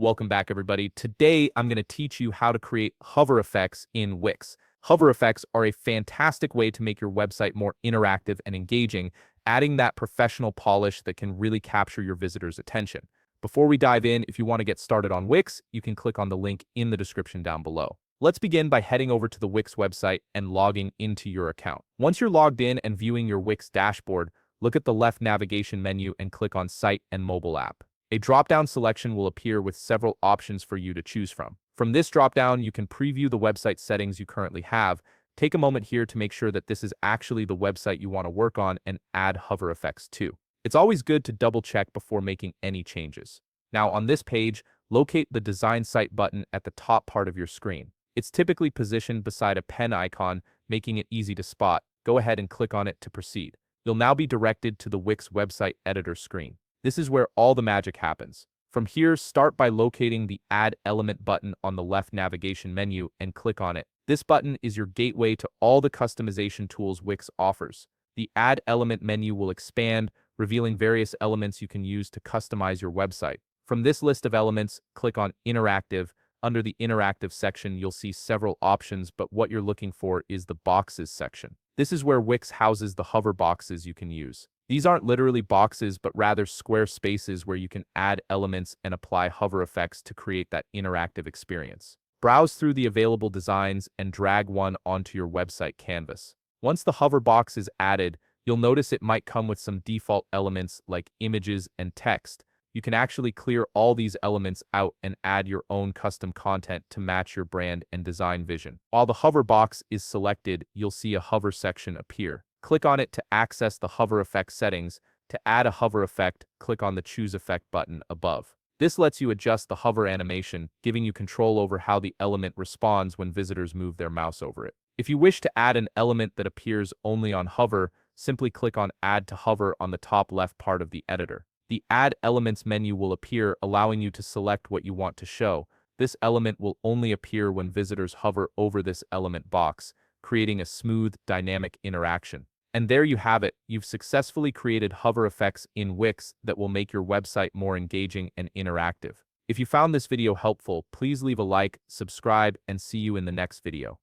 Welcome back, everybody. Today, I'm going to teach you how to create hover effects in Wix. Hover effects are a fantastic way to make your website more interactive and engaging, adding that professional polish that can really capture your visitors' attention. Before we dive in, if you want to get started on Wix, you can click on the link in the description down below. Let's begin by heading over to the Wix website and logging into your account. Once you're logged in and viewing your Wix dashboard, look at the left navigation menu and click on Site and Mobile App. A drop-down selection will appear with several options for you to choose from. From this drop-down, you can preview the website settings you currently have. Take a moment here to make sure that this is actually the website you want to work on and add hover effects to. It's always good to double-check before making any changes. Now, on this page, locate the Design Site button at the top part of your screen. It's typically positioned beside a pen icon, making it easy to spot. Go ahead and click on it to proceed. You'll now be directed to the Wix website editor screen. This is where all the magic happens. From here, start by locating the Add Element button on the left navigation menu and click on it. This button is your gateway to all the customization tools Wix offers. The Add Element menu will expand, revealing various elements you can use to customize your website. From this list of elements, click on Interactive. Under the Interactive section, you'll see several options, but what you're looking for is the Boxes section. This is where Wix houses the hover boxes you can use. These aren't literally boxes, but rather square spaces where you can add elements and apply hover effects to create that interactive experience. Browse through the available designs and drag one onto your website canvas. Once the hover box is added, you'll notice it might come with some default elements like images and text. You can actually clear all these elements out and add your own custom content to match your brand and design vision. While the hover box is selected, you'll see a hover section appear. Click on it to access the hover effect settings. To add a hover effect, click on the Choose Effect button above. This lets you adjust the hover animation, giving you control over how the element responds when visitors move their mouse over it. If you wish to add an element that appears only on hover, simply click on Add to Hover on the top left part of the editor. The Add Elements menu will appear, allowing you to select what you want to show. This element will only appear when visitors hover over this element box, creating a smooth, dynamic interaction. And there you have it. You've successfully created hover effects in Wix that will make your website more engaging and interactive. If you found this video helpful, please leave a like, subscribe, and see you in the next video.